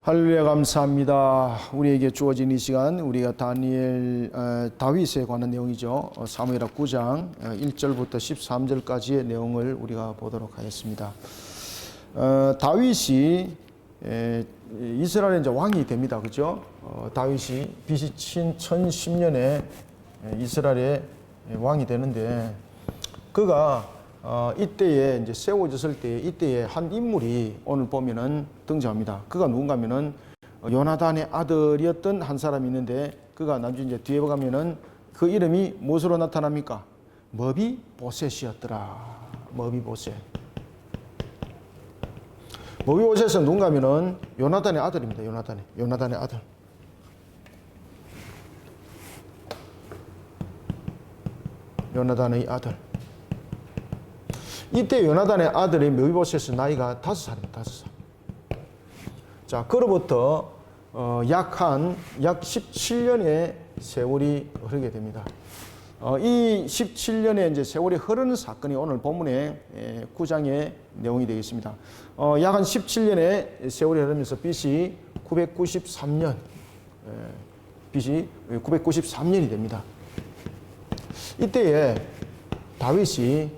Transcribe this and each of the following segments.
할렐루야, 감사합니다. 우리에게 주어진 이 시간 우리가 다윗에 관한 내용이죠. 사무엘하 9장 1절부터 13절까지의 내용을 우리가 보도록 하겠습니다. 다윗이 이스라엘의 이제 왕이 됩니다. 그죠? 다윗이 BC 1010년에 이스라엘의 왕이 되는데 그가 이때에 이제 세워졌을 때 이때에 한 인물이 오늘 보면은 등장합니다. 그가 누군가 하면은 요나단의 아들이었던 한 사람이 있는데 그가 나중에 이제 뒤에 가면은 그 이름이 무엇으로 나타납니까? 머비보셋이었더라. 머비보셋. 머비보셋은 누군가 하면은 요나단의 아들입니다. 요나단의 아들. 요나단의 아들. 이때 요나단의 아들이 머비보셋의 나이가 5살입니다. 5살. 자, 그로부터 약 17년의 세월이 흐르게 됩니다. 이 17년의 이제 세월이 흐르는 사건이 오늘 본문의 9장의 내용이 되겠습니다. 약 한 17년의 세월이 흐르면서 BC 993년, BC 993년이 됩니다. 이때에 다윗이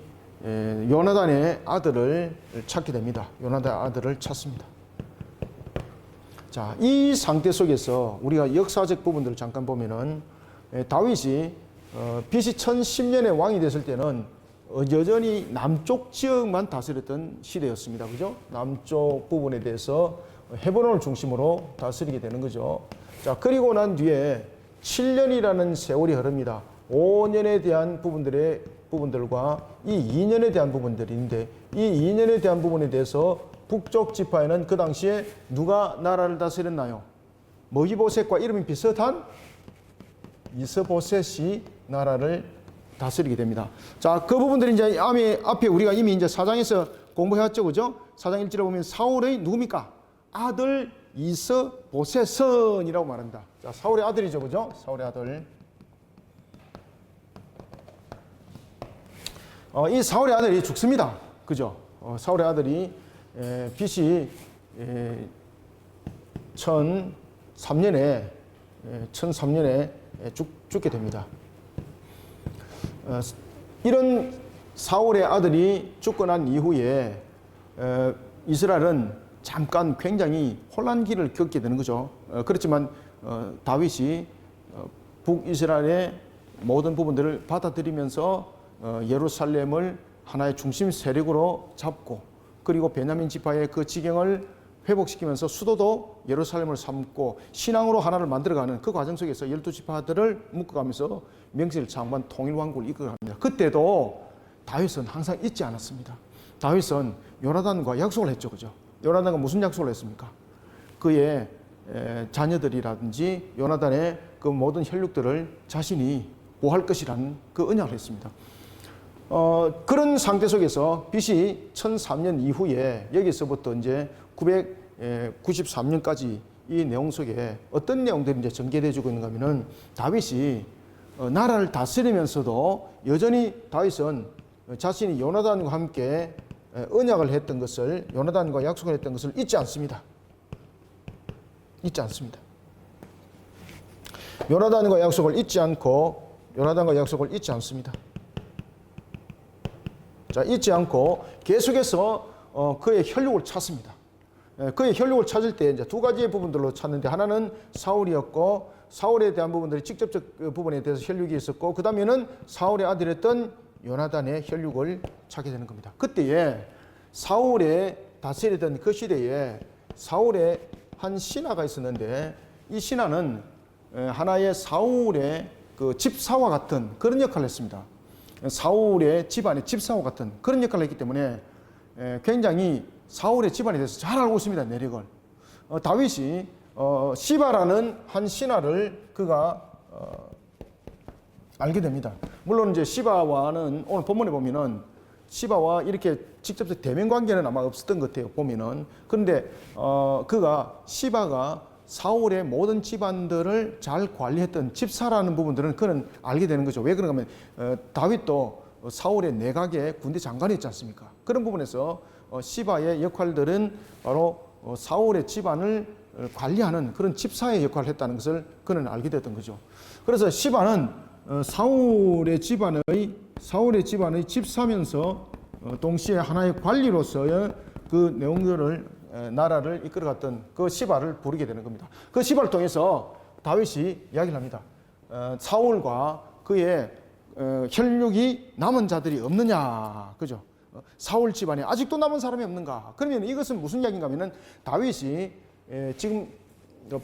요나단의 아들을 찾게 됩니다. 요나단의 아들을 찾습니다. 자, 이 상태 속에서 우리가 역사적 부분들을 잠깐 보면은 다윗이 BC 1010년에 왕이 됐을 때는 여전히 남쪽 지역만 다스렸던 시대였습니다. 그죠? 남쪽 부분에 대해서 헤브론을 중심으로 다스리게 되는 거죠. 자, 그리고 난 뒤에 7년이라는 세월이 흐릅니다. 5년에 대한 부분들과 이 2년에 대한 부분들인데 이 2년에 대한 부분에 대해서 북쪽 지파에는 그 당시에 누가 나라를 다스렸나요? 머비보셋과 이름이 비슷한 이스보셋이 나라를 다스리게 됩니다. 자, 그 부분들이 이제 앞에 우리가 이미 이제 4장에서 공부해왔죠, 그죠? 4장 1절에 보면 사울의 누굽니까? 아들 이스보셋이라고 말합니다. 자, 사울의 아들이죠, 그죠? 사울의 아들. 이 사울의 아들이 죽습니다. 그죠? 사울의 아들이 BC 1003년에 죽게 됩니다. 이런 사울의 아들이 죽고 난 이후에 이스라엘은 잠깐 굉장히 혼란기를 겪게 되는 거죠. 그렇지만 다윗이 북이스라엘의 모든 부분들을 받아들이면서 예루살렘을 하나의 중심 세력으로 잡고 그리고 베냐민 지파의 그 지경을 회복시키면서 수도도 예루살렘을 삼고 신앙으로 하나를 만들어가는 그 과정 속에서 12지파들을 묶어가면서 명실 장관 통일왕국을 이끌어갑니다. 그때도 다윗은 항상 잊지 않았습니다. 다윗은 요나단과 약속을 했죠. 그죠? 요나단과 무슨 약속을 했습니까? 그의 자녀들이라든지 요나단의 그 모든 혈육들을 자신이 보호할 것이라는 그 언약을 했습니다. 그런 상태 속에서 BC 1003년 이후에 여기서부터 이제 993년까지 이 내용 속에 어떤 내용들이 이제 전개되어 주고 있는가 하면은 다윗이 나라를 다스리면서도 여전히 다윗은 자신이 요나단과 함께 언약을 했던 것을, 요나단과 약속을 했던 것을 잊지 않습니다. 잊지 않습니다. 요나단과 약속을 잊지 않습니다. 자, 잊지 않고 계속해서 그의 혈육을 찾습니다. 그의 혈육을 찾을 때 이제 두 가지의 부분들로 찾는데 하나는 사울이었고 사울에 대한 부분들이 직접적 부분에 대해서 혈육이 있었고 그 다음에는 사울의 아들이었던 요나단의 혈육을 찾게 되는 겁니다. 그때에 사울의 다스리던 그 시대에 사울의 한 신하가 있었는데 이 신하는 하나의 사울의 그 집사와 같은 그런 역할을 했습니다. 사울의 집안의 집사와 같은 그런 역할을 했기 때문에 굉장히 사울의 집안에 대해서 잘 알고 있습니다. 내력을. 다윗이 시바라는 한 신하를 그가 알게 됩니다. 물론 이제 시바와는 오늘 본문에 보면은 시바와 이렇게 직접적 대면 관계는 아마 없었던 것 같아요. 보면은. 그런데 그가 시바가 사울의 모든 집안들을 잘 관리했던 집사라는 부분들은 그는 알게 되는 거죠. 왜 그런가 하면 다윗도 사울의 내각의 군대 장관이었지 않습니까? 그런 부분에서 시바의 역할들은 바로 사울의 집안을 관리하는 그런 집사의 역할을 했다는 것을 그는 알게 됐던 거죠. 그래서 시바는 사울의 집안의 집사면서 동시에 하나의 관리로서의 그 내용들을 나라를 이끌어갔던 그 시바를 부르게 되는 겁니다. 그 시바를 통해서 다윗이 이야기를 합니다. 사울과 그의 혈육이 남은 자들이 없느냐, 그죠? 사울 집안에 아직도 남은 사람이 없는가? 그러면 이것은 무슨 이야기인가 하면은 다윗이 지금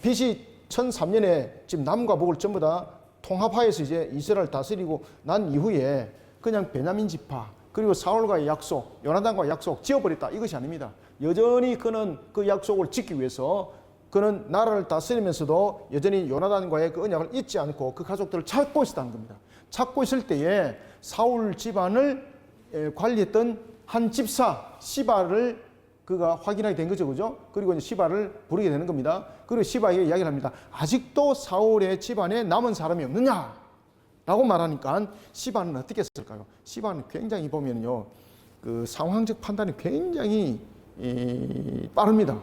BC 1003년에 지금 남과 북을 전부 다 통합하여서 이제 이스라엘 다스리고 난 이후에 그냥 베냐민 지파 그리고 사울과의 약속, 요나단과의 약속 지어버렸다, 이것이 아닙니다. 여전히 그는 그 약속을 지키기 위해서 그는 나라를 다스리면서도 여전히 요나단과의 그 언약을 잊지 않고 그 가족들을 찾고 있었다는 겁니다. 찾고 있을 때에 사울 집안을 관리했던 한 집사 시바를 그가 확인하게 된 거죠, 그죠? 그리고 이제 시바를 부르게 되는 겁니다. 그리고 시바에게 이야기를 합니다. 아직도 사울의 집안에 남은 사람이 없느냐? 라고 말하니까 시바는 어떻게 했을까요? 시바는 굉장히 보면요, 그 상황적 판단이 굉장히 빠릅니다.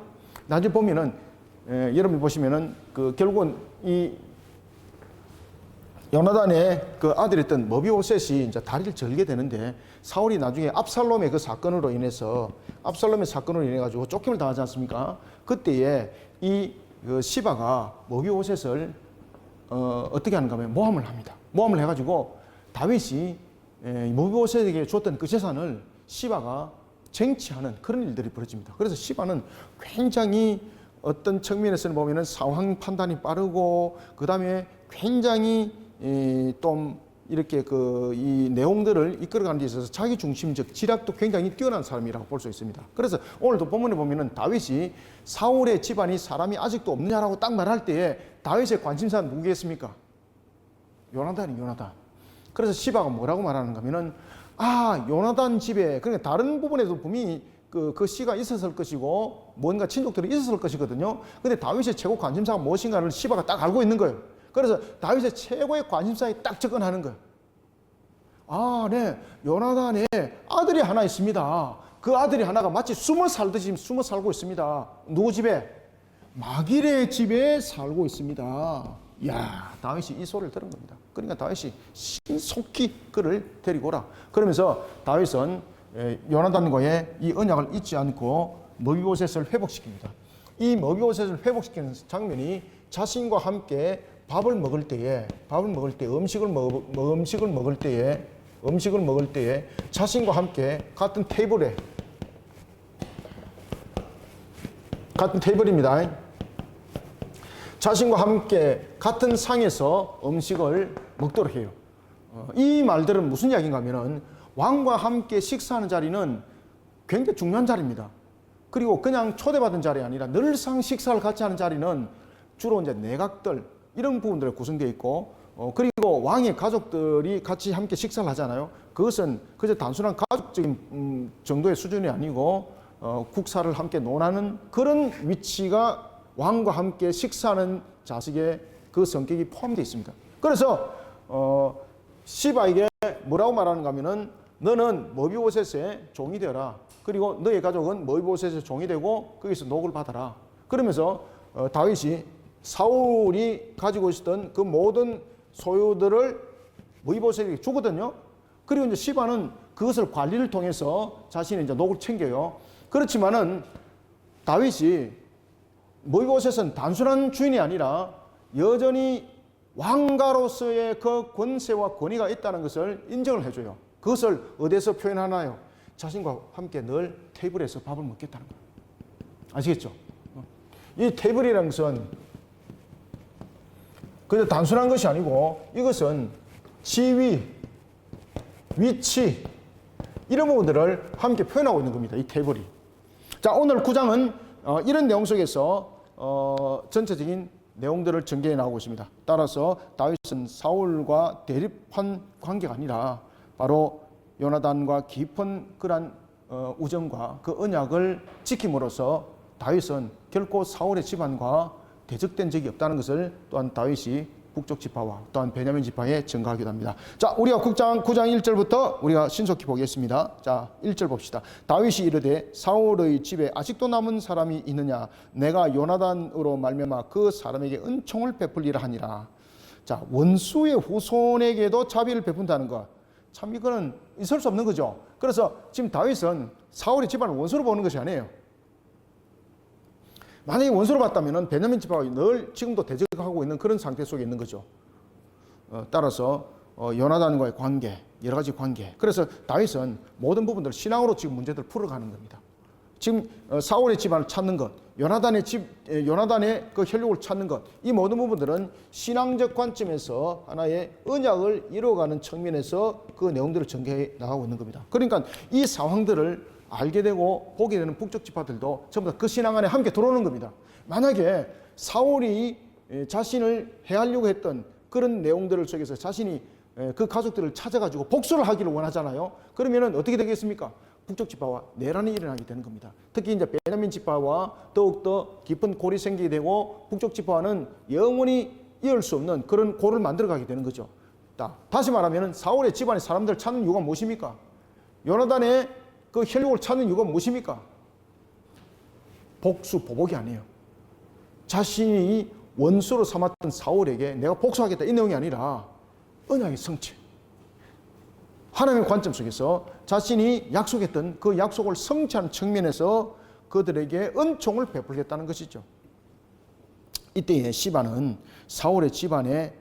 나중에 보면은 여러분이 보시면은 그 결국은 이 요나단의 그 아들이었던 머비오셋이 이제 다리를 절게 되는데 사울이 나중에 압살롬의 그 사건으로 인해서 압살롬의 사건으로 인해 가지고 쫓김을 당하지 않습니까? 그때에 이 그 시바가 머비오셋을 어떻게 하는가 하면 모함을 합니다. 모함을 해가지고 다윗이 머비오셋에게 줬던 그 재산을 시바가 쟁취하는 그런 일들이 벌어집니다. 그래서 시바는 굉장히 어떤 측면에서는 보면은 상황 판단이 빠르고 그 다음에 굉장히 좀 이렇게 이 내용들을 이끌어가는 데 있어서 자기 중심적 지략도 굉장히 뛰어난 사람이라고 볼 수 있습니다. 그래서 오늘도 본문에 보면은 다윗이 사울의 집안이 사람이 아직도 없느냐라고 딱 말할 때에 다윗의 관심사는 누구겠습니까? 요나단. 그래서 시바가 뭐라고 말하는가 하면은 요나단 집에, 그러니까 다른 부분에도 분명히 그 씨가 있었을 것이고 뭔가 친족들이 있었을 것이거든요. 근데 다윗의 최고 관심사가 무엇인가를 시바가 딱 알고 있는 거예요. 그래서 다윗의 최고의 관심사에 딱 접근하는 거예요. 네, 요나단에 아들이 하나 있습니다. 그 아들이 하나가 마치 숨어 살듯이 숨어 살고 있습니다. 누구 집에? 마길의 집에 살고 있습니다. 이야, 다윗이 이 소리를 들은 겁니다. 그러니까 다윗이 신속히 그를 데리고 오라. 그러면서 다윗은 요나단과의 이 언약을 잊지 않고 머비보셋을 회복시킵니다. 이 머비보셋을 회복시키는 장면이 자신과 함께 밥을 먹을 때에 음식을 먹을 때에 자신과 함께 같은 테이블입니다. 자신과 함께 같은 상에서 음식을 먹도록 해요. 이 말들은 무슨 이야기인가 하면은 왕과 함께 식사하는 자리는 굉장히 중요한 자리입니다. 그리고 그냥 초대받은 자리 아니라 늘상 식사를 같이 하는 자리는 주로 이제 내각들 이런 부분들에 구성되어 있고 그리고 왕의 가족들이 같이 함께 식사를 하잖아요. 그것은 그저 단순한 가족적인 정도의 수준이 아니고 국사를 함께 논하는 그런 위치가 왕과 함께 식사하는 자식의 그 성격이 포함되어 있습니다. 그래서 시바에게 뭐라고 말하는가 하면은 너는 머비보셋의 종이 되어라. 그리고 너의 가족은 머비보셋의 종이 되고 거기서 녹을 받아라. 그러면서 다윗이 사울이 가지고 있었던 그 모든 소유들을 머비보셋에게 주거든요. 그리고 이제 시바는 그것을 관리를 통해서 자신의 이제 녹을 챙겨요. 그렇지만은 다윗이 머비보셋은 단순한 주인이 아니라 여전히 왕가로서의 그 권세와 권위가 있다는 것을 인정을 해줘요. 그것을 어디서 표현하나요? 자신과 함께 늘 테이블에서 밥을 먹겠다는 거예요. 아시겠죠? 이 테이블이라는 것은 그냥 단순한 것이 아니고 이것은 지위, 위치 이런 부분들을 함께 표현하고 있는 겁니다. 이 테이블이. 자, 오늘 9장은 이런 내용 속에서 전체적인 내용들을 전개해 나오고 있습니다. 따라서 다윗은 사울과 대립한 관계가 아니라 바로 요나단과 깊은 그런 우정과 그 언약을 지킴으로써 다윗은 결코 사울의 집안과 대적된 적이 없다는 것을 또한 다윗이 북쪽 지파와 또한 베냐민 지파에 증가하기도 합니다. 자, 우리가 9장 1절부터 우리가 신속히 보겠습니다. 자, 1절 봅시다. 다윗이 이르되 사울의 집에 아직도 남은 사람이 있느냐? 내가 요나단으로 말미암아 그 사람에게 은총을 베풀리라 하니라. 자, 원수의 후손에게도 자비를 베푼다는 것. 참 이거는 있을 수 없는 거죠. 그래서 지금 다윗은 사울의 집안을 원수로 보는 것이 아니에요. 만약에 원수로 봤다면 베냐민 지파가 늘 지금도 대적하고 있는 그런 상태 속에 있는 거죠. 따라서 요나단과의 관계, 여러 가지 관계. 그래서 다윗은 모든 부분들을 신앙으로 지금 문제들을 풀어가는 겁니다. 지금 사울의 집안을 찾는 것, 요나단의 그 혈육을 찾는 것, 이 모든 부분들은 신앙적 관점에서 하나의 언약을 이루어가는 측면에서 그 내용들을 전개해 나가고 있는 겁니다. 그러니까 이 상황들을 알게 되고 보게 되는 북쪽 지파들도 전부 다 그 신앙 안에 함께 들어오는 겁니다. 만약에 사울이 자신을 해하려고 했던 그런 내용들을 속에서 자신이 그 가족들을 찾아가지고 복수를 하기를 원하잖아요. 그러면은 어떻게 되겠습니까? 북쪽 지파와 내란이 일어나게 되는 겁니다. 특히 이제 베냐민 지파와 더욱더 깊은 골이 생기게 되고 북쪽 지파와는 영원히 이을 수 없는 그런 골을 만들어가게 되는 거죠. 다시 말하면 사울의 집안의 사람들을 찾는 이유가 무엇입니까? 요나단의 그 혈육을 찾는 이유가 무엇입니까? 복수, 보복이 아니에요. 자신이 원수로 삼았던 사울에게 내가 복수하겠다 이 내용이 아니라 언약의 성취. 하나님의 관점 속에서 자신이 약속했던 그 약속을 성취하는 측면에서 그들에게 은총을 베풀겠다는 것이죠. 이때에 시바는 사울의 집안에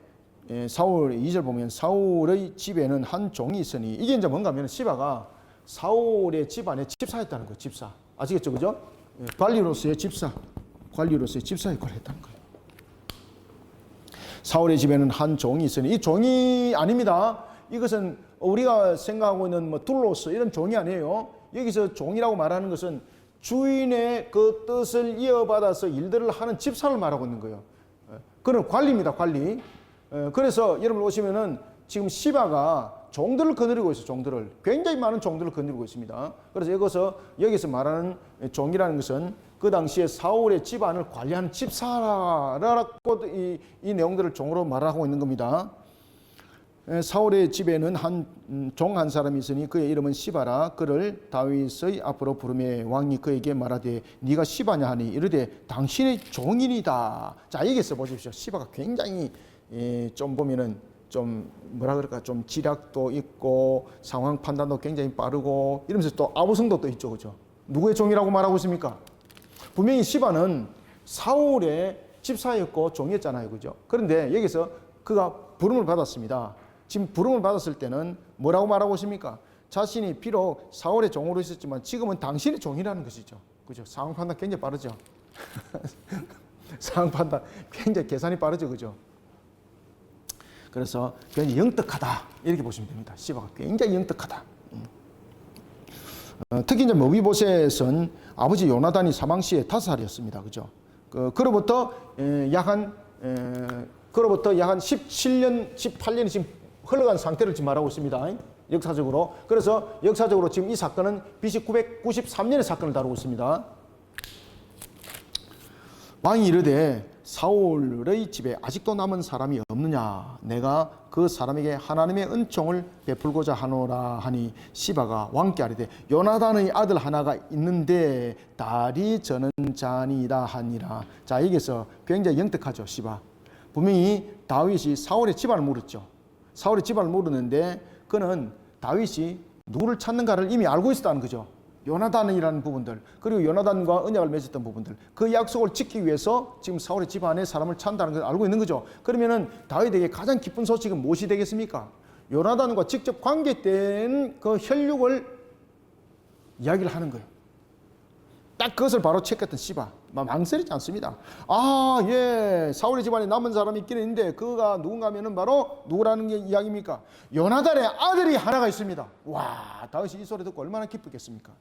사울 2절 보면 사울의 집에는 한 종이 있으니 이게 이제 뭔가 하면 시바가 사울의 집안의 집사였다는 거예요. 집사. 아시겠죠? 그죠? 관리로서의 집사. 관리로서의 집사 역할을 했다는 거예요. 사울의 집에는 한 종이 있으니 이 종이 아닙니다. 이것은 우리가 생각하고 있는 뭐 둘로스 이런 종이 아니에요. 여기서 종이라고 말하는 것은 주인의 그 뜻을 이어받아서 일들을 하는 집사를 말하고 있는 거예요. 그는 관리입니다. 관리. 그래서 여러분 보시면은 지금 시바가 종들을 거느리고 있어요. 종들을. 굉장히 많은 종들을 거느리고 있습니다. 그래서 여기서 말하는 종이라는 것은 그 당시에 사울의 집안을 관리하는 집사라고 이 내용들을 종으로 말하고 있는 겁니다. 사울의 집에는 종 한 사람이 있으니 그의 이름은 시바라. 그를 다윗의 앞으로 부르매 왕이 그에게 말하되 네가 시바냐 하니 이르되 당신의 종이니이다. 자, 여기서 보십시오. 시바가 굉장히 좀 보면은 좀 뭐라 그럴까 좀 지략도 있고 상황 판단도 굉장히 빠르고 이러면서 또 아우성도 또 있죠. 그죠? 누구의 종이라고 말하고 있습니까? 분명히 시바는 사울의 집사였고 종이었잖아요. 그죠? 그런데 여기서 그가 부름을 받았습니다. 지금 부름을 받았을 때는 뭐라고 말하고 있습니까? 자신이 비록 사울의 종으로 있었지만 지금은 당신의 종이라는 것이죠. 그죠? 상황 판단 굉장히 빠르죠. 상황 판단 굉장히 계산이 빠르죠. 그죠? 그래서 굉장히 영특하다 이렇게 보시면 됩니다. 시바가 굉장히 영특하다. 특히 이제 머비보셋은 아버지 요나단이 사망 시에 5살이었습니다. 그죠? 그로부터 약 한 17년, 18년이 지금 흘러간 상태를 지금 말하고 있습니다. 역사적으로. 그래서 역사적으로 지금 이 사건은 BC 993년의 사건을 다루고 있습니다. 왕이 이르되 사울의 집에 아직도 남은 사람이 없느냐? 내가 그 사람에게 하나님의 은총을 베풀고자 하노라 하니 시바가 왕께 아뢰되 요나단의 아들 하나가 있는데 달이 저는 자니이다 하니라. 자, 여기서 굉장히 영특하죠. 시바. 분명히 다윗이 사울의 집안을 물었죠. 사울의 집안을 물었는데 그는 다윗이 누구를 찾는가를 이미 알고 있었다는 거죠. 요나단이라는 부분들, 그리고 요나단과 언약을 맺었던 부분들, 그 약속을 지키기 위해서 지금 사울의 집안에 사람을 찾는다는 걸 알고 있는 거죠. 그러면은 다윗에게 가장 기쁜 소식은 무엇이 되겠습니까? 요나단과 직접 관계된 그 혈육을 이야기를 하는 거예요. 딱 그것을 바로 체크했던 시바. 망설이지 않습니다. 사울의 집안에 남은 사람이 있기는 있는데 그가 누군가 하면은 바로 누구라는 게 이야기입니까? 요나단의 아들이 하나가 있습니다. 와, 다윗이 이 소리 듣고 얼마나 기쁘겠습니까?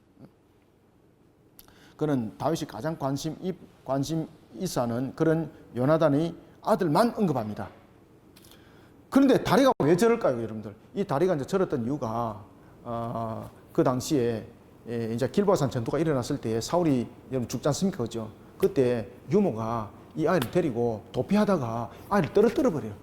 그는 다윗이 가장 관심 있어 하는 그런 요나단의 아들만 언급합니다. 그런데 다리가 왜 저럴까요, 여러분들? 이 다리가 이제 저랬던 이유가 그 당시에 이제 길보아산 전투가 일어났을 때 사울이 여러분 죽지 않습니까? 그죠? 그때 유모가 이 아이를 데리고 도피하다가 아이를 떨어뜨려 버려요.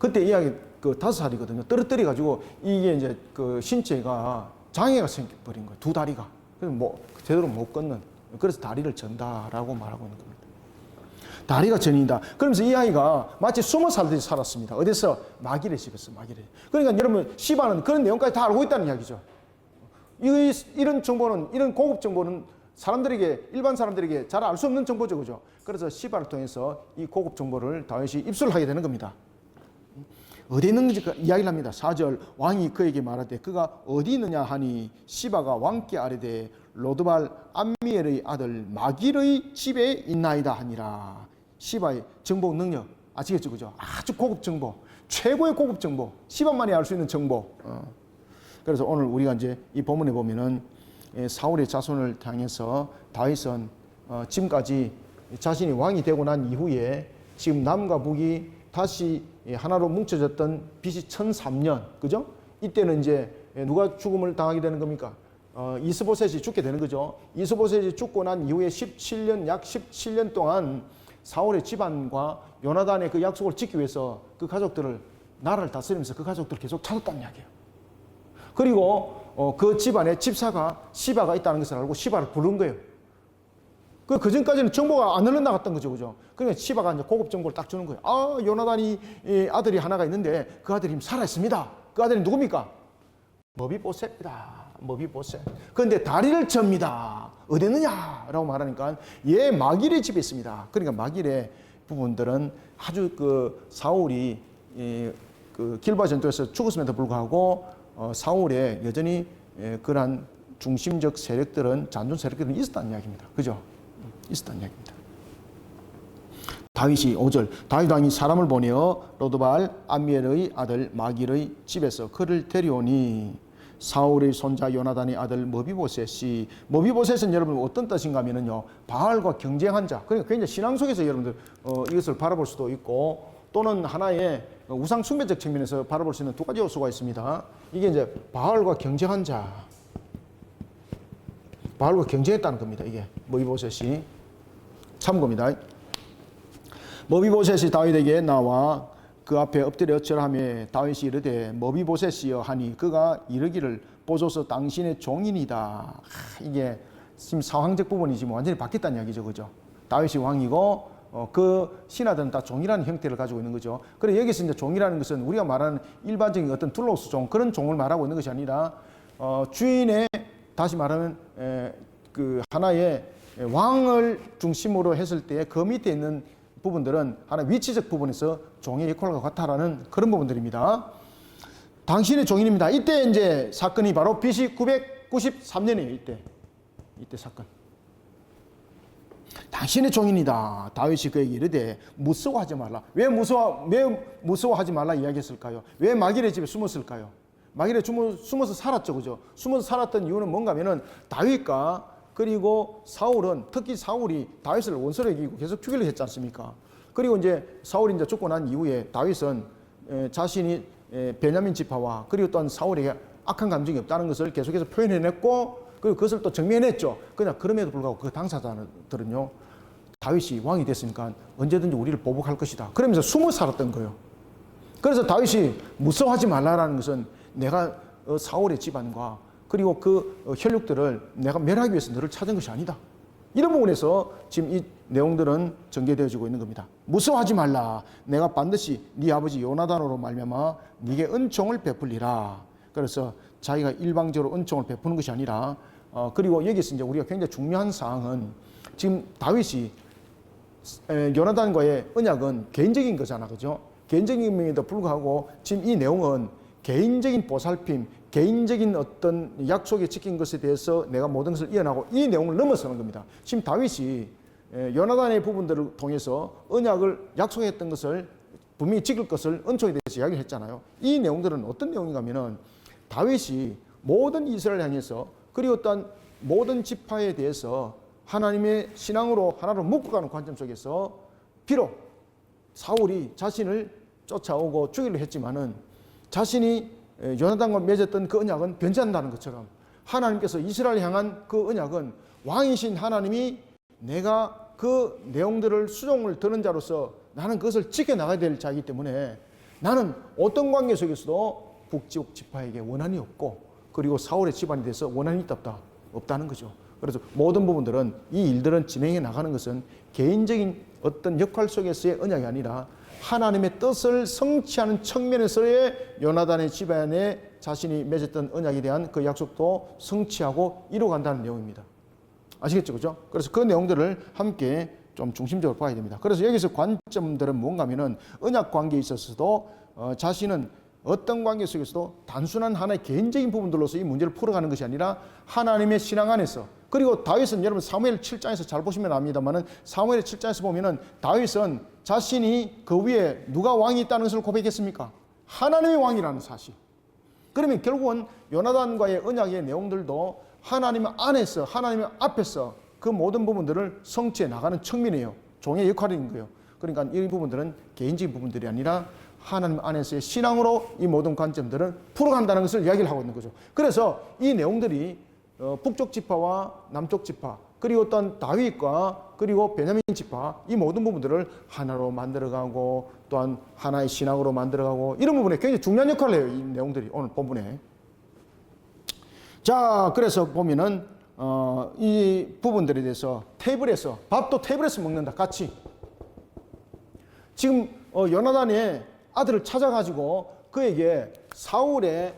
그때 이야기 그 5살이거든요. 떨어뜨려 가지고 이게 이제 그 신체가 장애가 생겨버린 거예요. 두 다리가. 그래서 뭐 제대로 못 걷는. 그래서 다리를 전다라고 말하고 있는 겁니다. 다리가 전이다. 그러면서 이 아이가 마치 20살들이 살았습니다. 어디서? 마길의 집에서, 마길의. 그러니까 여러분, 시바는 그런 내용까지 다 알고 있다는 이야기죠. 이런 정보는, 이런 고급 정보는 사람들에게, 일반 사람들에게 잘 알 수 없는 정보죠. 그죠? 그래서 시바를 통해서 이 고급 정보를 다윗이 입수를 하게 되는 겁니다. 어디 있는지 이야기를 합니다. 4절, 왕이 그에게 말하되 그가 어디 있느냐 하니 시바가 왕께 아뢰되 로드발 암미엘의 아들 마길의 집에 있나이다 하니라. 시바의 정보 능력 아시겠죠? 그죠? 아주 고급 정보, 최고의 고급 정보, 시바만이 알 수 있는 정보. 그래서 오늘 우리가 이제 이 본문에 보면은 사울의 자손을 향해서 다윗은 지금까지 자신이 왕이 되고 난 이후에 지금 남과 북이 다시 하나로 뭉쳐졌던 BC 1003년, 그죠? 이때는 이제 누가 죽음을 당하게 되는 겁니까? 이스보셋이 죽게 되는 거죠. 이스보셋이 죽고 난 이후에 17년, 약 17년 동안 사울의 집안과 요나단의 그 약속을 지키기 위해서 그 가족들을, 나라를 다스리면서 그 가족들을 계속 찾았다는 이야기예요. 그리고 그 집안에 집사가 시바가 있다는 것을 알고 시바를 부른 거예요. 그 전까지는 정보가 안 흘러나갔던 거죠. 그죠? 그러니까 시바가 이제 고급 정보를 딱 주는 거예요. 아, 요나단이 아들이 하나가 있는데 그 아들이 살아있습니다. 그 아들이 누굽니까? 머비보셋이다. 머비보셋. 그런데 다리를 접니다. 어디 있느냐? 라고 말하니까 얘 마길의 집에 있습니다. 그러니까 마길의 부분들은 아주 그 사울이 그 길바 전투에서 죽었음에도 불구하고 사울에 여전히 그러한 중심적 세력들은, 잔존 세력들은 있었다는 이야기입니다. 그죠? 있었다는 이야기입니다. 다윗이 5절, 다윗 왕이 사람을 보내어 로드발 암미엘의 아들 마길의 집에서 그를 데려오니 사울의 손자 요나단의 아들 머비보셋이, 머비보셋은 여러분 어떤 뜻인가 하면요, 바알과 경쟁한 자. 그러니까 굉장히 신앙 속에서 여러분들 이것을 바라볼 수도 있고, 또는 하나의 우상 숭배적 측면에서 바라볼 수 있는 두 가지 요소가 있습니다. 이게 이제 바알과 경쟁한 자, 바알과 경쟁했다는 겁니다. 이게 머비보셋이. 참고입니다. 머비보셋이 다윗에게 나와 그 앞에 엎드려 절하며 다윗이 이르되 머비보셋이여 하니 그가 이르기를 보소서 당신의 종인이다. 이게 지금 상황적 부분이 지금 완전히 바뀌었다는 이야기죠. 그죠? 다윗이 왕이고 그 신하들은 다 종이라는 형태를 가지고 있는 거죠. 그래 여기서 이제 종이라는 것은 우리가 말하는 일반적인 어떤 둘로스 종, 그런 종을 말하고 있는 것이 아니라 주인의, 다시 말하면 그 하나의 왕을 중심으로 했을 때 그 밑에 있는 부분들은 하나 위치적 부분에서 종의 역할과 같다라는 그런 부분들입니다. 당신의 종인입니다. 이때 이제 사건이 바로 BC 993년이에요. 이때 사건. 당신의 종인이다. 다윗이 그에게 이르되 무서워하지 말라. 왜 무서워하지 말라 이야기했을까요? 왜 마길의 집에 숨었을까요? 마길에 숨어서 살았죠. 그죠? 숨어서 살았던 이유는 뭔가 하면은 다윗과 그리고 사울은, 특히 사울이 다윗을 원수로 여기고 계속 죽이려 했지 않습니까? 그리고 이제 사울이 이제 죽고 난 이후에 다윗은 자신이 베냐민 지파와 그리고 또한 사울에게 악한 감정이 없다는 것을 계속해서 표현해냈고, 그리고 그것을 또 정면했죠. 그냥 그럼에도 불구하고 그 당사자들은요, 다윗이 왕이 됐으니까 언제든지 우리를 보복할 것이다. 그러면서 숨어 살았던 거예요. 그래서 다윗이 무서워하지 말라라는 것은 내가 사울의 집안과 그리고 그 혈육들을 내가 멸하기 위해서 너를 찾은 것이 아니다. 이런 부분에서 지금 이 내용들은 전개되어지고 있는 겁니다. 무서워하지 말라. 내가 반드시 네 아버지 요나단으로 말미암아 네게 은총을 베풀리라. 그래서 자기가 일방적으로 은총을 베푸는 것이 아니라 그리고 여기서 이제 우리가 굉장히 중요한 사항은 지금 다윗이 요나단과의 언약은 개인적인 거잖아. 그죠? 개인적인 면에도 불구하고 지금 이 내용은 개인적인 보살핌, 개인적인 어떤 약속에 지킨 것에 대해서 내가 모든 것을 이어나고 이 내용을 넘어서는 겁니다. 지금 다윗이 요나단의 부분들을 통해서 언약을 약속했던 것을 분명히 지킬 것을 은총에 대해서 이야기를 했잖아요. 이 내용들은 어떤 내용인가 하면은 다윗이 모든 이스라엘을 향해서 그리고 어떤 모든 지파에 대해서 하나님의 신앙으로 하나로 묶어가는 관점 속에서 비록 사울이 자신을 쫓아오고 죽이려 했지만은 자신이 요나단과 맺었던 그 언약은 변제한다는 것처럼 하나님께서 이스라엘 향한 그 언약은 왕이신 하나님이 내가 그 내용들을 수종을 드는 자로서 나는 그것을 지켜나가야 될 자이기 때문에 나는 어떤 관계 속에서도 북쪽 지파에게 원한이 없고 그리고 사울의 집안에 대해서 원한이 있다 없다는 거죠. 그래서 모든 부분들은 이 일들은 진행해 나가는 것은 개인적인 어떤 역할 속에서의 언약이 아니라 하나님의 뜻을 성취하는 측면에서의 요나단의 집안에 자신이 맺었던 언약에 대한 그 약속도 성취하고 이루어간다는 내용입니다. 아시겠죠? 그죠? 그래서 그 내용들을 함께 좀 중심적으로 봐야 됩니다. 그래서 여기서 관점들은 뭔가 하면은 언약 관계에 있어서도 자신은 어떤 관계 속에서도 단순한 하나의 개인적인 부분들로서 이 문제를 풀어가는 것이 아니라 하나님의 신앙 안에서, 그리고 다윗은 여러분 사무엘 7장에서 잘 보시면 압니다만은 사무엘 7장에서 보면은 다윗은 자신이 그 위에 누가 왕이 있다는 것을 고백했습니까? 하나님의 왕이라는 사실. 그러면 결국은 요나단과의 언약의 내용들도 하나님 안에서, 하나님 앞에서 그 모든 부분들을 성취해 나가는 측면이에요. 종의 역할인 거예요. 그러니까 이 부분들은 개인적인 부분들이 아니라 하나님 안에서의 신앙으로 이 모든 관점들을 풀어간다는 것을 이야기를 하고 있는 거죠. 그래서 이 내용들이 북쪽 지파와 남쪽 지파, 그리고 어떤 다윗과 그리고 베냐민 지파, 이 모든 부분들을 하나로 만들어가고 또한 하나의 신앙으로 만들어가고 이런 부분에 굉장히 중요한 역할을 해요. 이 내용들이 오늘 본문에. 자, 그래서 보면은 이 부분들에 대해서 테이블에서, 밥도 테이블에서 먹는다 같이. 지금 요나단의 아들을 찾아가지고 그에게 사울의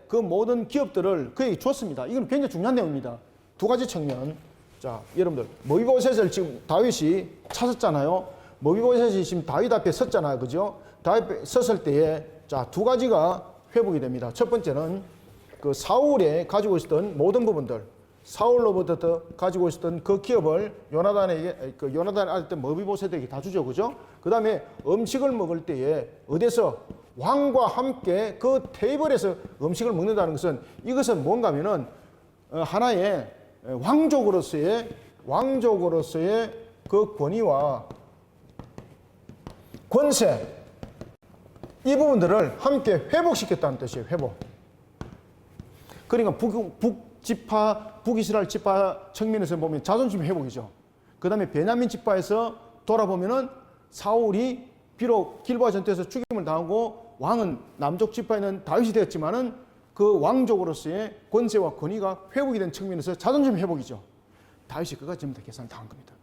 그 모든 기업들을 그에게 줬습니다. 이건 굉장히 중요한 내용입니다. 두 가지 측면. 자, 여러분들 머비보셋을 지금 다윗이 찾았잖아요. 머비보셋이 지금 다윗 앞에 섰잖아요, 그죠? 다윗 앞에 섰을 때에 자, 두 가지가 회복이 됩니다. 첫 번째는 그 사울에 가지고 있었던 모든 부분들, 사울로부터 가지고 있었던 그 기업을 요나단에게, 그 요나단 아들 때 머비보셋에게 다 주죠, 그죠? 그 다음에 음식을 먹을 때에 어디서 왕과 함께 그 테이블에서 음식을 먹는다는 것은, 이것은 뭔가 하면은 하나의 왕족으로서의 그 권위와 권세, 이 부분들을 함께 회복시켰다는 뜻이에요. 회복. 그러니까 북이스라엘 지파 측면에서 보면 자존심 회복이죠. 그 다음에 베냐민 지파에서 돌아보면은 사울이 비록 길보아 전투에서 죽임을 당하고 왕은 남쪽 지파에는 다윗이 되었지만은 그 왕족으로서의 권세와 권위가 회복이 된 측면에서 자존심 회복이죠. 다윗이 그것까지 전부 다 계산을 당한 겁니다.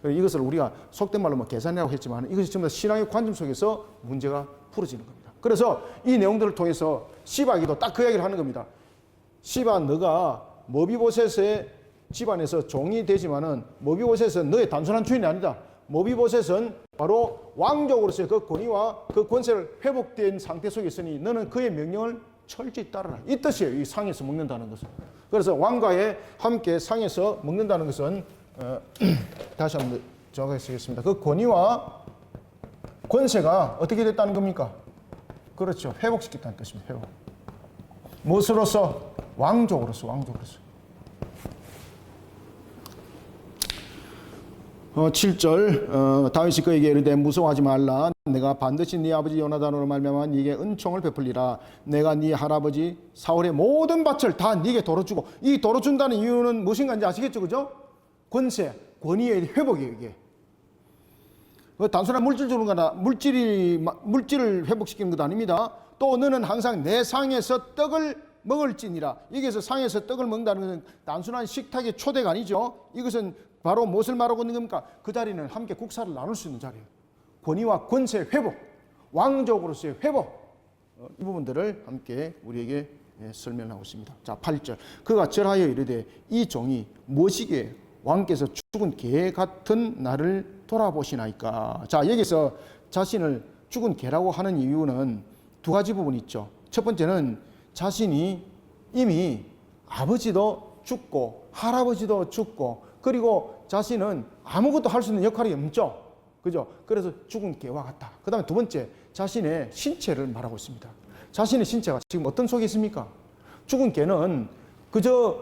이것을 우리가 속된 말로 계산이라고 했지만 이것이 전부 다 신앙의 관점 속에서 문제가 풀어지는 겁니다. 그래서 이 내용들을 통해서 시바에게도 딱 그 이야기를 하는 겁니다. 시바, 너가 머비보셋의 집안에서 종이 되지만은 머비보셋은 너의 단순한 주인이 아니다. 머비보셋은 바로 왕족으로서의 그 권위와 그 권세를 회복된 상태 속에 있으니 너는 그의 명령을 철저히 따르라. 이 뜻이에요. 이 상에서 먹는다는 것은. 그래서 왕과의 함께 상에서 먹는다는 것은 다시 한번 정확하게 쓰겠습니다. 그 권위와 권세가 어떻게 됐다는 겁니까? 그렇죠. 회복시켰다는 뜻입니다. 회복. 무엇으로서? 왕족으로서. 7절 다윗이 그에게 이르되 무서워하지 말라. 내가 반드시 네 아버지 요나단으로 말미암아 네게 은총을 베풀리라. 내가 네 할아버지 사울의 모든 밭을 다 네게 도로 주고, 이 도로 준다는 이유는 무엇인가 아시겠죠, 그죠? 권세, 권위의 회복이에요. 이게 단순한 물질 주는 거나 물질을 회복시키는 것도 아닙니다. 또 너는 항상 내 상에서 떡을 먹을지니라. 여기서 상에서 떡을 먹는다는 것은 단순한 식탁의 초대가 아니죠. 이것은 바로 무엇을 말하고 있는 겁니까? 그 자리는 함께 국사를 나눌 수 있는 자리예요. 권위와 권세 회복, 왕족으로서의 회복, 이 부분들을 함께 우리에게 설명하고 있습니다. 자, 8절. 그가 절하여 이르되 이 종이 무엇이기에 왕께서 죽은 개 같은 나를 돌아보시나이까. 자, 여기서 자신을 죽은 개라고 하는 이유는 두 가지 부분이 있죠. 첫 번째는 자신이 이미 아버지도 죽고 할아버지도 죽고 그리고 자신은 아무것도 할 수 있는 역할이 없죠. 그죠? 그래서 죽은 개와 같다. 그 다음에 두 번째, 자신의 신체를 말하고 있습니다. 자신의 신체가 지금 어떤 속에 있습니까? 죽은 개는 그저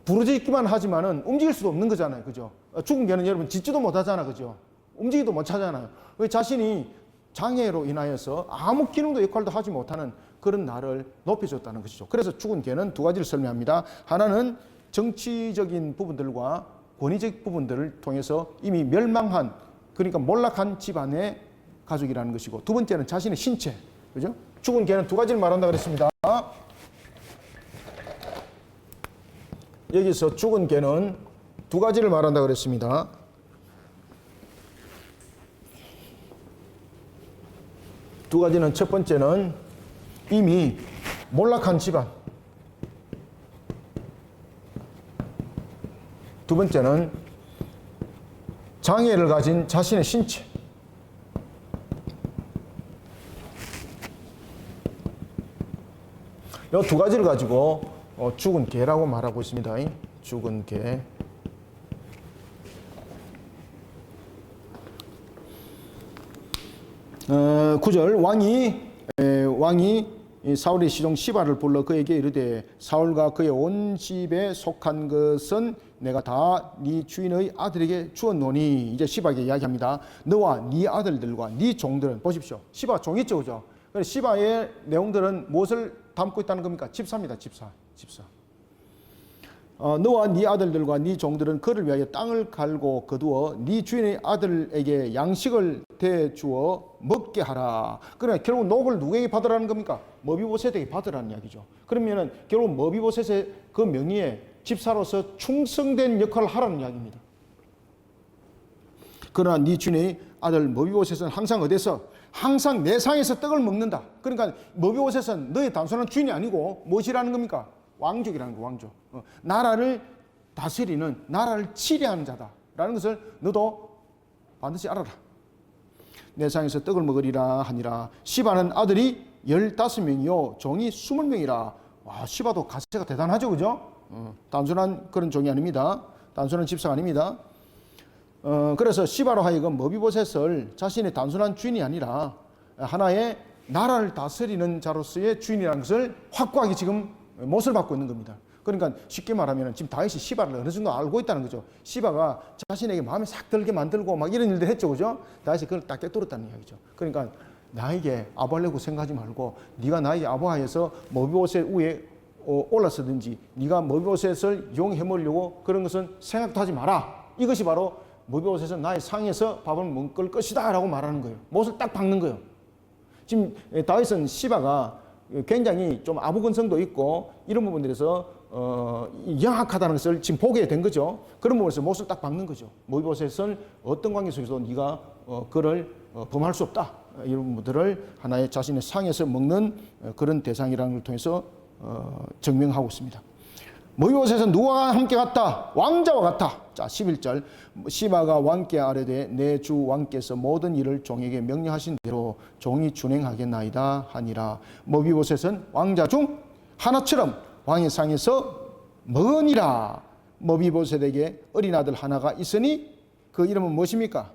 부르짖기만 하지만은 움직일 수도 없는 거잖아요. 그죠? 죽은 개는 여러분 짖지도 못하잖아. 그죠? 움직이도 못하잖아요. 왜? 자신이 장애로 인하여서 아무 기능도 역할도 하지 못하는 그런 나를 높여줬다는 것이죠. 그래서 죽은 개는 두 가지를 설명합니다. 하나는 정치적인 부분들과 권위적 부분들을 통해서 이미 멸망한, 그러니까 몰락한 집안의 가족이라는 것이고, 두 번째는 자신의 신체, 그죠? 죽은 개는 두 가지를 말한다 그랬습니다. 여기서 죽은 개는 두 가지를 말한다 그랬습니다. 두 가지는, 첫 번째는 이미 몰락한 집안, 두 번째는 장애를 가진 자신의 신체. 이 두 가지를 가지고 죽은 개라고 말하고 있습니다. 죽은 개. 구절, 왕이 사울의 시종 시바를 불러 그에게 이르되 사울과 그의 온 집에 속한 것은 내가 다 네 주인의 아들에게 주었노니. 이제 시바에게 이야기합니다. 너와 네 아들들과 네 종들은, 보십시오. 시바 종 있죠, 그죠? 그래서 시바의 내용들은 무엇을 담고 있다는 겁니까? 집사입니다. 집사. 너와 네 아들들과 네 종들은 그를 위하여 땅을 갈고 거두어 네 주인의 아들에게 양식을 대주어 먹게 하라. 그러나 결국 녹을 누구에게 받으라는 겁니까? 머비보셋에게 받으라는 이야기죠. 그러면은 결국 머비보셋의 그 명의에 집사로서 충성된 역할을 하라는 이야기입니다. 그러나 네 주인의 아들 머비보셋은 항상 어디서? 항상 내 상에서 떡을 먹는다. 그러니까 머비보셋은 너의 단순한 주인이 아니고 무엇이라는 겁니까? 왕족이라는 거, 왕족. 나라를 다스리는, 나라를 치리하는 자다라는 것을 너도 반드시 알아라. 내 상에서 떡을 먹으리라 하니라. 시바는 아들이 15명이요 종이 20명이라. 와, 시바도 가세가 대단하죠, 그죠? 단순한 그런 종이 아닙니다. 단순한 집사가 아닙니다. 그래서 시바로 하여금 머비보셋을 자신의 단순한 주인이 아니라 하나의 나라를 다스리는 자로서의 주인이라는 것을 확고하게 지금 못을 받고 있는 겁니다. 그러니까 쉽게 말하면 지금 다윗이 시바를 어느 정도 알고 있다는 거죠. 시바가 자신에게 마음에 싹 들게 만들고 막 이런 일들 했죠, 그죠? 다윗이 그걸 딱 꿰뚫었다는 이야기죠. 그러니까 나에게 아부하려고 생각하지 말고 네가 나에게 아부하여서 머비보셋 위에 올라서든지 네가 머비보셋을 이용해 먹으려고 그런 것은 생각도 하지 마라. 이것이 바로 머비보셋은 나의 상에서 밥을 먹을 것이다 라고 말하는 거예요. 못을 딱 박는 거예요. 지금 다윗은 시바가 굉장히 좀 아부근성도 있고 이런 부분들에서 영악하다는 것을 지금 보게 된 거죠. 그런 부분에서 못을 딱 박는 거죠. 머비보셋은 어떤 관계 속에서도 네가 그를 범할 수 없다. 이런 부분들을 하나의 자신의 상에서 먹는 그런 대상이라는 걸 통해서 증명하고 있습니다. 머비보셋은 누구와 함께 같다? 왕자와 같다. 자, 11절. 시바가 왕께 아뢰되 내 주 왕께서 모든 일을 종에게 명령하신 대로 종이 준행하겠나이다 하니라. 머비보셋은 왕자 중 하나처럼 왕의 상에서 먹으니라. 머비보셋에게 어린 아들 하나가 있으니 그 이름은 무엇입니까?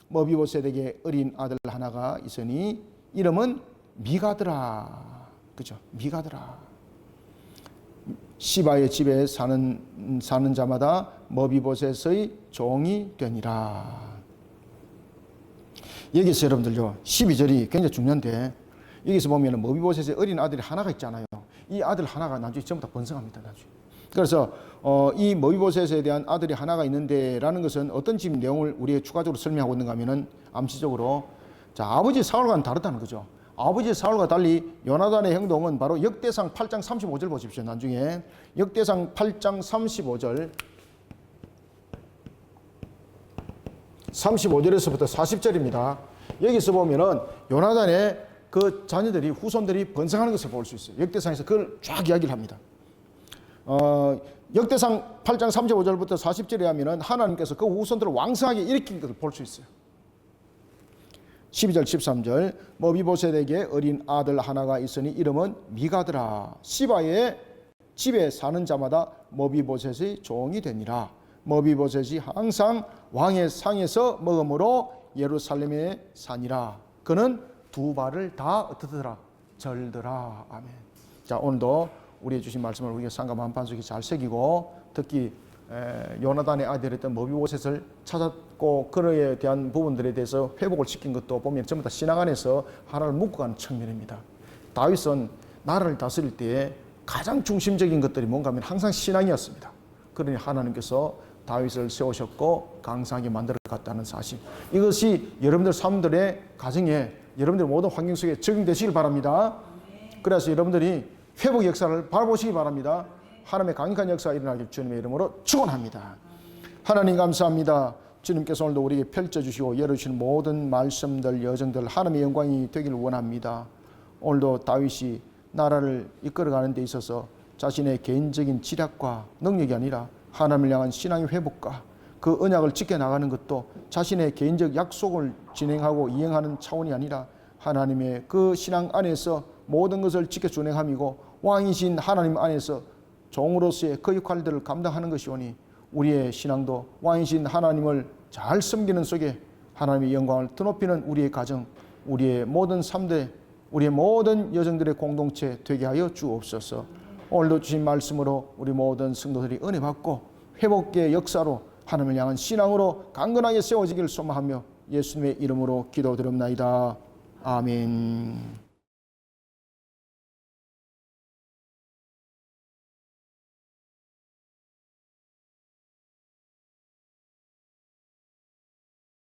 머비보셋에게 어린 아들 하나가 있으니 이름은 미가드라. 그죠? 미가드라. 시바의 집에 사는 자마다 머비보셋의 종이 되니라. 여기서 여러분들요, 12절이 굉장히 중요한데 여기서 보면 머비보셋의 어린 아들이 하나가 있잖아요. 이 아들 하나가 나중에 전부 다 번성합니다. 나중에. 그래서 이 머비보셋에 대한 아들이 하나가 있는데 라는 것은 어떤 지금 내용을 우리가 추가적으로 설명하고 있는가 하면은 암시적으로 자, 아버지 사울과는 다르다는 거죠. 아버지 사울과 달리 요나단의 행동은 바로 역대상 8장 35절 보십시오. 나중에 역대상 8장 35절 35절에서부터 40절입니다. 여기서 보면은 요나단의 그 자녀들이 후손들이 번성하는 것을 볼 수 있어요. 역대상에서 그걸 쫙 이야기를 합니다. 역대상 8장 35절부터 40절에 하면은 하나님께서 그 후손들을 왕성하게 일으킨 것을 볼 수 있어요. 12절 13절 머비보셋에게 어린 아들 하나가 있으니 이름은 미가드라. 시바의 집에 사는 자마다 머비보셋의 종이 되니라. 머비보셋이 항상 왕의 상에서 먹음으로 예루살렘에 사니라. 그는 두 발을 다 어떻더라? 절더라. 아멘. 자, 오늘도 우리의 주신 말씀을 우리가 상감 한판 속에 잘 새기고 특히 요나단의 아들이었던 머비보셋을 찾았고 그에 대한 부분들에 대해서 회복을 시킨 것도 보면 전부 다 신앙 안에서 하나를 묶고 가는 측면입니다. 다윗은 나라를 다스릴 때에 가장 중심적인 것들이 뭔가 하면 항상 신앙이었습니다. 그러니 하나님께서 다윗을 세우셨고 강성하게 만들어 갔다는 사실, 이것이 여러분들 삶들의 가정에, 여러분들 모든 환경 속에 적용되시길 바랍니다. 그래서 여러분들이 회복 역사를 바라보시기 바랍니다. 하나님의 강력한 역사가 일어나길 주님의 이름으로 축원합니다. 하나님 감사합니다. 주님께서 오늘도 우리에게 펼쳐주시고 열어주시는 모든 말씀들, 여정들 하나님의 영광이 되기를 원합니다. 오늘도 다윗이 나라를 이끌어가는 데 있어서 자신의 개인적인 지략과 능력이 아니라 하나님을 향한 신앙의 회복과 그 언약을 지켜나가는 것도 자신의 개인적 약속을 진행하고 이행하는 차원이 아니라 하나님의 그 신앙 안에서 모든 것을 지켜 준행함이고 왕이신 하나님 안에서 종으로서의 그 역할들을 감당하는 것이오니 우리의 신앙도 왕이신 하나님을 잘 섬기는 속에 하나님의 영광을 드높이는 우리의 가정, 우리의 모든 삶들, 우리의 모든 여정들의 공동체 되게 하여 주옵소서. 오늘도 주신 말씀으로 우리 모든 성도들이 은혜 받고 회복의 역사로 하나님을 향한 신앙으로 강건하게 세워지기를 소망하며 예수님의 이름으로 기도드립나이다. 아멘.